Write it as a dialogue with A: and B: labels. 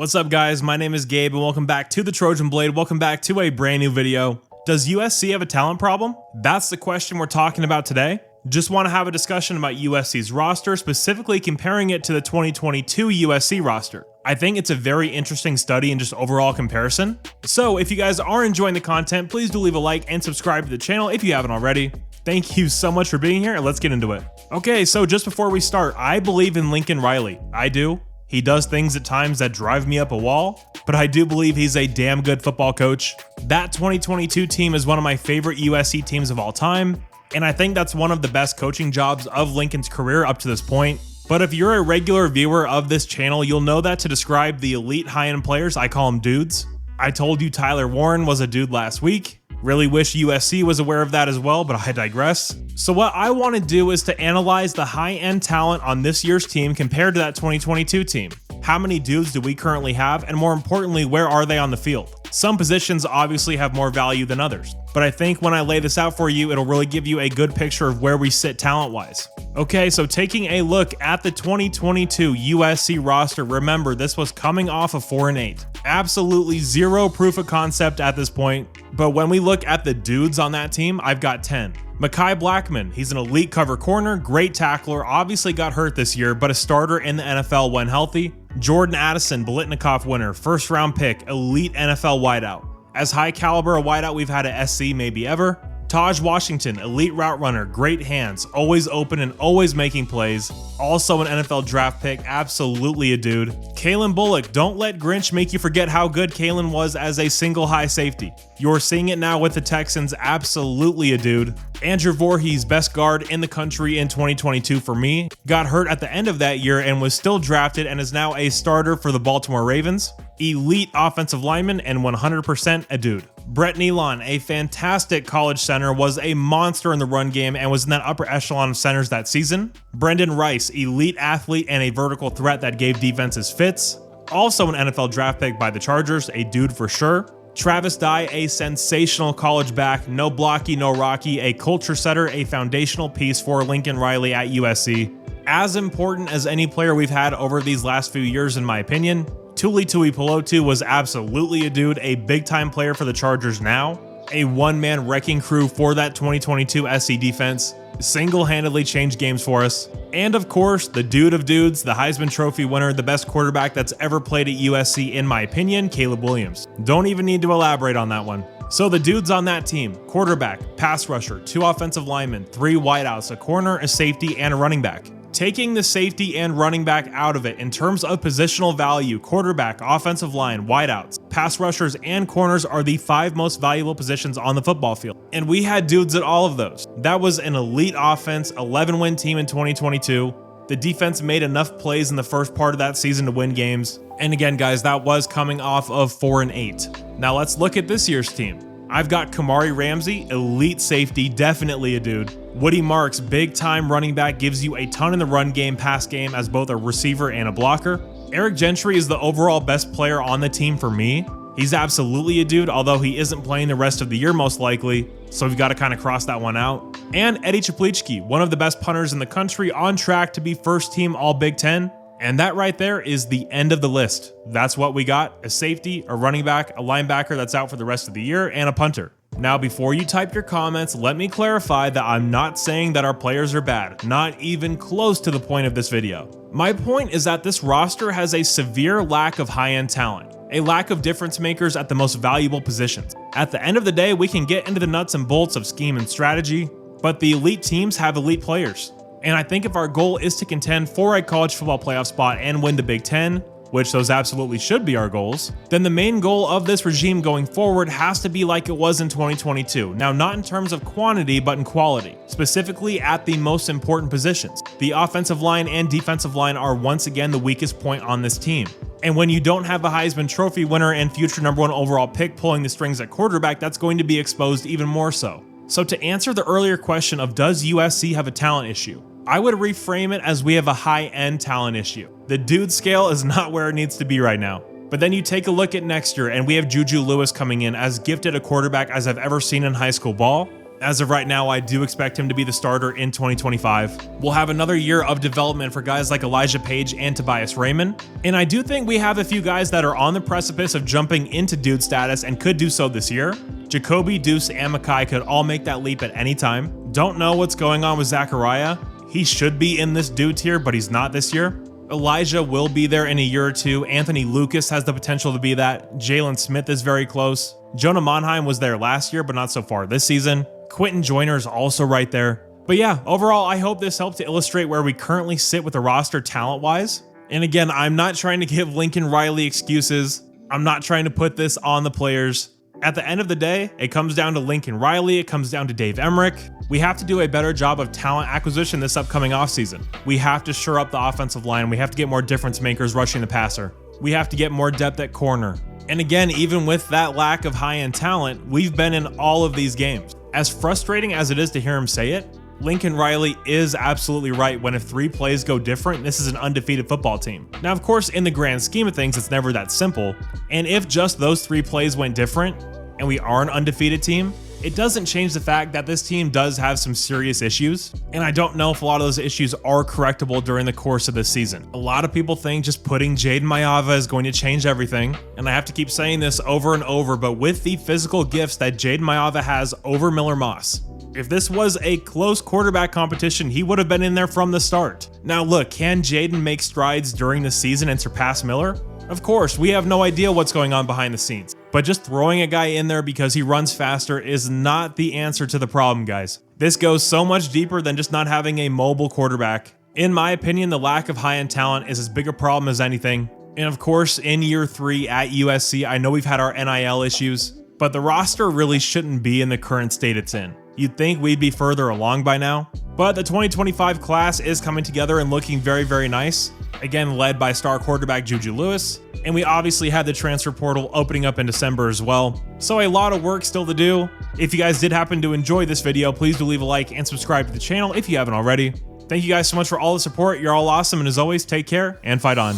A: What's up guys, my name is Gabe and welcome back to the Trojan Blade. Welcome back to a brand new video. Does USC have a talent problem? That's the question we're talking about today. Just want to have a discussion about USC's roster, specifically comparing it to the 2022 USC roster. I think it's a very interesting study and just overall comparison. So if you guys are enjoying the content, please do leave a like and subscribe to the channel if you haven't already. Thank you so much for being here and let's get into it. Okay, so just before we start, I believe in Lincoln Riley. I do. He does things at times that drive me up a wall, but I do believe he's a damn good football coach. That 2022 team is one of my favorite USC teams of all time, and I think that's one of the best coaching jobs of Lincoln's career up to this point. But if you're a regular viewer of this channel, you'll know that to describe the elite high-end players, I call them dudes. I told you Tyler Warren was a dude last week. Really wish USC was aware of that as well, but I digress. So what I want to do is to analyze the high-end talent on this year's team compared to that 2022 team. How many dudes do we currently have, and more importantly, where are they on the field? Some positions obviously have more value than others, but I think when I lay this out for you, it'll really give you a good picture of where we sit talent-wise. Okay, so taking a look at the 2022 USC roster, remember this was coming off of 4-8. Absolutely zero proof of concept at this point, but when we look at the dudes on that team, I've got 10. Mekhi Blackmon, he's an elite cover corner, great tackler, obviously got hurt this year, but a starter in the NFL when healthy. Jordan Addison, Biletnikoff winner, first round pick, elite NFL wideout. As high caliber a wideout we've had at SC maybe ever. Taj Washington, elite route runner, great hands, always open and always making plays. Also an NFL draft pick, absolutely a dude. Kalen Bullock, don't let Grinch make you forget how good Kalen was as a single high safety. You're seeing it now with the Texans, absolutely a dude. Andrew Voorhees, best guard in the country in 2022 for me, got hurt at the end of that year and was still drafted and is now a starter for the Baltimore Ravens. Elite offensive lineman and 100% a dude. Brett Nealon, a fantastic college center, was a monster in the run game and was in that upper echelon of centers that season. Brendan Rice, elite athlete and a vertical threat that gave defenses fits. Also an NFL draft pick by the Chargers, a dude for sure. Travis Dye, a sensational college back, no blocky, no rocky, a culture setter, a foundational piece for Lincoln Riley at USC. As important as any player we've had over these last few years in my opinion. Tuli Tuipulotu was absolutely a dude, a big-time player for the Chargers now, a one-man wrecking crew for that 2022 SC defense, single-handedly changed games for us, and of course, the dude of dudes, the Heisman Trophy winner, the best quarterback that's ever played at USC in my opinion, Caleb Williams. Don't even need to elaborate on that one. So the dudes on that team, quarterback, pass rusher, 2 offensive linemen, 3 wideouts, a corner, a safety, and a running back. Taking the safety and running back out of it, in terms of positional value, quarterback, offensive line, wideouts, pass rushers, and corners are the 5 most valuable positions on the football field. And we had dudes at all of those. That was an elite offense, 11-win team in 2022. The defense made enough plays in the first part of that season to win games. And again, guys, that was coming off of 4-8. Now let's look at this year's team. I've got Kamari Ramsey, elite safety, definitely a dude. Woody Marks, big time running back, gives you a ton in the run game, pass game as both a receiver and a blocker. Eric Gentry is the overall best player on the team for me. He's absolutely a dude, although he isn't playing the rest of the year most likely, so we've got to kind of cross that one out. And Eddie Czaplicki, one of the best punters in the country, on track to be first team All Big Ten. And that right there is the end of the list. That's what we got: a safety, a running back, a linebacker that's out for the rest of the year, and a punter. Now, before you type your comments, let me clarify that I'm not saying that our players are bad, not even close to the point of this video. My point is that this roster has a severe lack of high-end talent, a lack of difference makers at the most valuable positions. At the end of the day, we can get into the nuts and bolts of scheme and strategy, but the elite teams have elite players. And I think if our goal is to contend for a college football playoff spot and win the Big Ten, which those absolutely should be our goals, then the main goal of this regime going forward has to be like it was in 2022. Now, not in terms of quantity, but in quality, specifically at the most important positions. The offensive line and defensive line are once again the weakest point on this team. And when you don't have a Heisman Trophy winner and future #1 overall pick pulling the strings at quarterback, that's going to be exposed even more so. So to answer the earlier question of does USC have a talent issue, I would reframe it as we have a high-end talent issue. The dude scale is not where it needs to be right now. But then you take a look at next year and we have Juju Lewis coming in as gifted a quarterback as I've ever seen in high school ball. As of right now, I do expect him to be the starter in 2025. We'll have another year of development for guys like Elijah Page and Tobias Raymond. And I do think we have a few guys that are on the precipice of jumping into dude status and could do so this year. Jacoby, Deuce, and Makai could all make that leap at any time. Don't know what's going on with Zachariah. He should be in this dude tier, but he's not this year. Elijah will be there in a year or two. Anthony Lucas has the potential to be that. Jalen Smith is very close. Jonah Monheim was there last year, but not so far this season. Quentin Joyner is also right there. But yeah, overall, I hope this helped to illustrate where we currently sit with the roster talent-wise. And again, I'm not trying to give Lincoln Riley excuses. I'm not trying to put this on the players. At the end of the day, it comes down to Lincoln Riley, it comes down to Dave Emmerich. We have to do a better job of talent acquisition this upcoming offseason. We have to shore up the offensive line. We have to get more difference makers rushing the passer. We have to get more depth at corner. And again, even with that lack of high-end talent, we've been in all of these games. As frustrating as it is to hear him say it, Lincoln Riley is absolutely right when if 3 plays go different, this is an undefeated football team. Now, of course, in the grand scheme of things, it's never that simple. And if just those 3 plays went different and we are an undefeated team, it doesn't change the fact that this team does have some serious issues. And I don't know if a lot of those issues are correctable during the course of this season. A lot of people think just putting Jaden Mayava is going to change everything. And I have to keep saying this over and over, but with the physical gifts that Jaden Mayava has over Miller Moss, if this was a close quarterback competition, he would have been in there from the start. Now look, can Jaden make strides during the season and surpass Miller? Of course, we have no idea what's going on behind the scenes. But just throwing a guy in there because he runs faster is not the answer to the problem, guys. This goes so much deeper than just not having a mobile quarterback. In my opinion, the lack of high-end talent is as big a problem as anything. And of course, in year 3 at USC, I know we've had our NIL issues, but the roster really shouldn't be in the current state it's in. You'd think we'd be further along by now, but the 2025 class is coming together and looking very, very nice. Again, led by star quarterback Juju Lewis. And we obviously had the transfer portal opening up in December as well. So a lot of work still to do. If you guys did happen to enjoy this video, please do leave a like and subscribe to the channel if you haven't already. Thank you guys so much for all the support. You're all awesome. And as always, take care and fight on.